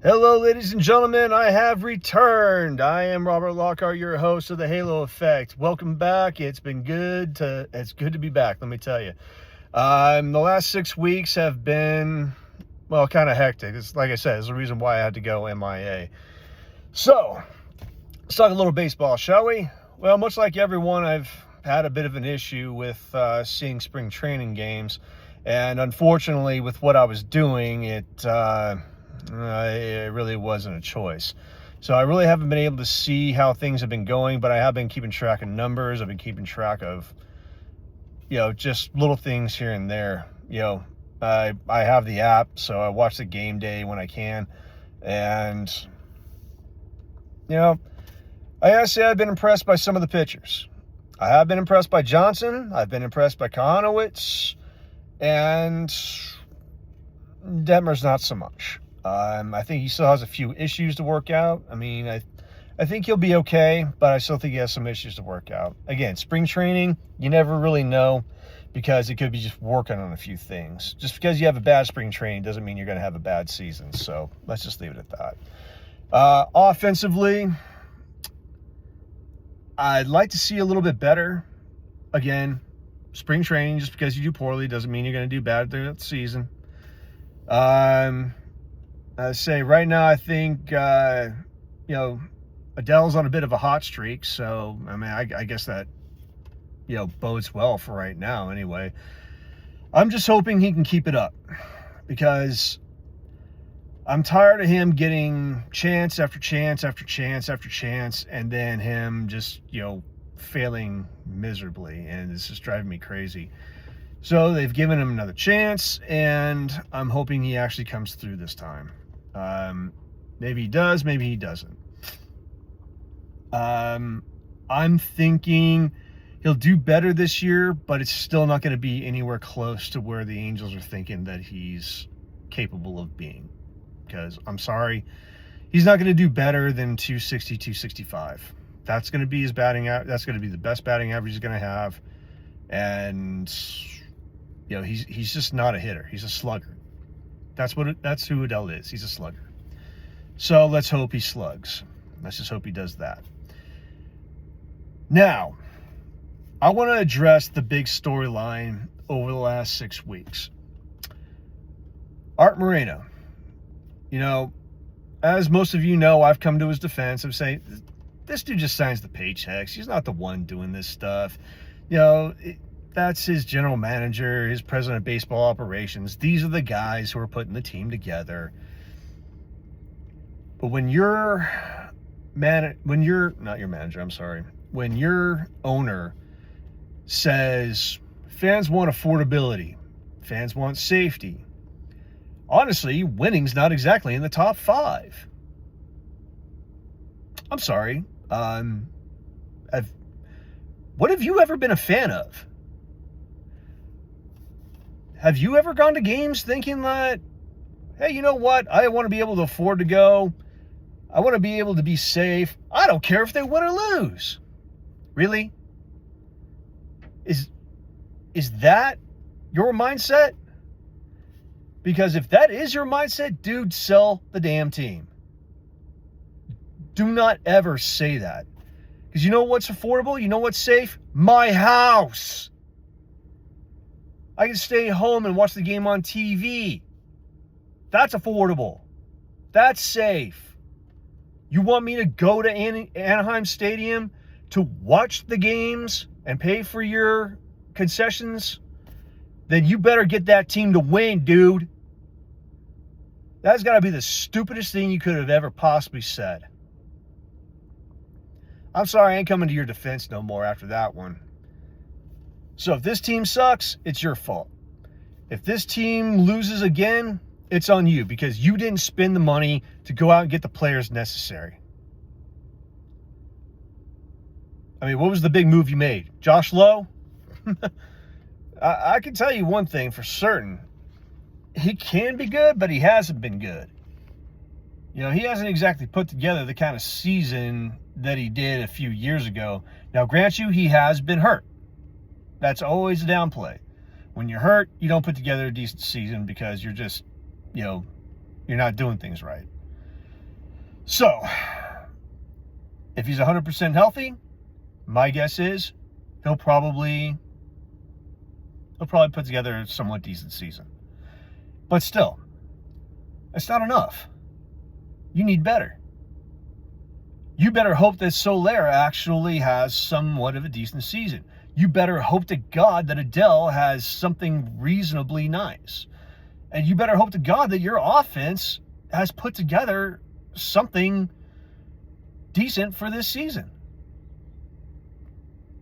Hello, ladies and gentlemen. I have returned. I am Robert Lockhart, your host of the Halo Effect. Welcome back. It's good to be back. Let me tell you. The last 6 weeks have been, well, kind of hectic. It's like I said, it's the reason why I had to go MIA. So, let's talk a little baseball, shall we? Well, much like everyone, I've had a bit of an issue with seeing spring training games, and unfortunately, with what I was doing, it really wasn't a choice. So I really haven't been able to see how things have been going, but I have been keeping track of numbers. I've been keeping track of, just little things here and there. I have the app, so I watch the game day when I can. And, I gotta say I've been impressed by some of the pitchers. I have been impressed by Johnson. I've been impressed by Kahanowitz. And Detmer's not so much. I think he still has a few issues to work out. I think he'll be okay, but I still think he has some issues to work out. Again, spring training, you never really know because it could be just working on a few things. Just because you have a bad spring training doesn't mean you're going to have a bad season. So let's just leave it at that. Offensively, I'd like to see a little bit better. Again, spring training, just because you do poorly doesn't mean you're going to do bad throughout the season. I say right now, I think, Adele's on a bit of a hot streak. So, I guess that, bodes well for right now anyway. I'm just hoping he can keep it up because I'm tired of him getting chance after chance after chance after chance and then him just, failing miserably. And it's just driving me crazy. So they've given him another chance, and I'm hoping he actually comes through this time. Maybe he does, maybe he doesn't. I'm thinking he'll do better this year, but it's still not going to be anywhere close to where the Angels are thinking that he's capable of being. Because, I'm sorry, he's not going to do better than 260, 265. That's going to be his batting average. That's going to be the best batting average he's going to have. And, he's just not a hitter. He's a slugger. That's who Adele is. He's a slugger. So let's hope he slugs. Let's just hope he does that. Now, I want to address the big storyline over the last 6 weeks. Arte Moreno. As most of you know, I've come to his defense. I'm saying, this dude just signs the paychecks. He's not the one doing this stuff. That's his general manager, his president of baseball operations. These are the guys who are putting the team together. But when your owner says fans want affordability, fans want safety, honestly, winning's not exactly in the top 5. I'm sorry. What have you ever been a fan of? Have you ever gone to games thinking that, hey, you know what? I want to be able to afford to go. I want to be able to be safe. I don't care if they win or lose. Really? Is that your mindset? Because if that is your mindset, dude, sell the damn team. Do not ever say that. Because you know what's affordable? You know what's safe? My house. I can stay home and watch the game on TV. That's affordable. That's safe. You want me to go to Anaheim Stadium to watch the games and pay for your concessions? Then you better get that team to win, dude. That's got to be the stupidest thing you could have ever possibly said. I'm sorry, I ain't coming to your defense no more after that one. So if this team sucks, it's your fault. If this team loses again, it's on you because you didn't spend the money to go out and get the players necessary. What was the big move you made? Josh Lowe? I can tell you one thing for certain. He can be good, but he hasn't been good. He hasn't exactly put together the kind of season that he did a few years ago. Now, grant you, he has been hurt. That's always a downplay. When you're hurt, you don't put together a decent season because you're just, you're not doing things right. So, if he's 100% healthy, my guess is he'll probably put together a somewhat decent season. But still, it's not enough. You need better. You better hope that Soler actually has somewhat of a decent season. You better hope to God that Adele has something reasonably nice. And you better hope to God that your offense has put together something decent for this season.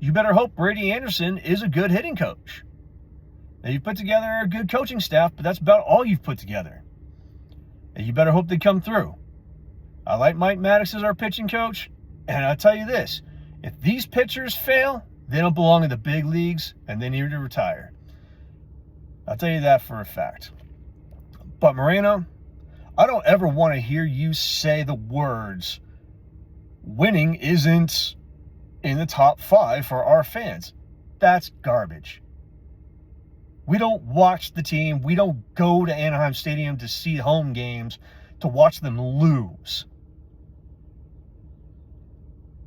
You better hope Brady Anderson is a good hitting coach. Now, you've put together a good coaching staff, but that's about all you've put together. And you better hope they come through. I like Mike Maddox as our pitching coach, and I'll tell you this, if these pitchers fail, they don't belong in the big leagues, and they need to retire. I'll tell you that for a fact. But Moreno, I don't ever want to hear you say the words, winning isn't in the top 5 for our fans. That's garbage. We don't watch the team. We don't go to Anaheim Stadium to see home games to watch them lose.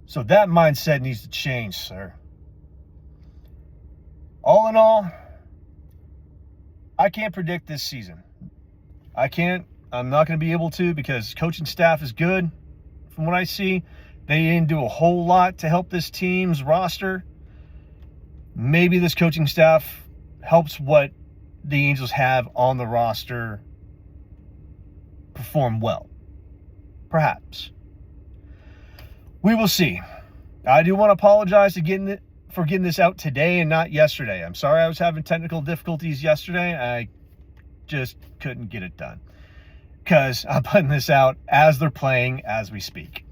So that mindset needs to change, sir. All in all, I can't predict this season. I can't. I'm not going to be able to because coaching staff is good from what I see. They didn't do a whole lot to help this team's roster. Maybe this coaching staff helps what the Angels have on the roster perform well. Perhaps. We will see. I do want to apologize for getting this out today and not yesterday. I'm sorry I was having technical difficulties yesterday. I just couldn't get it done because I'm putting this out as they're playing as we speak.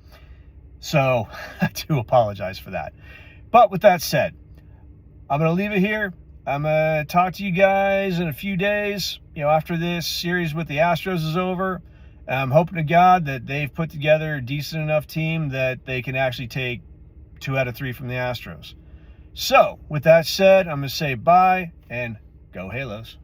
So I do apologize for that. But with that said, I'm going to leave it here. I'm going to talk to you guys in a few days, after this series with the Astros is over. And I'm hoping to God that they've put together a decent enough team that they can actually take 2 out of 3 from the Astros. So, with that said, I'm going to say bye and go Halos.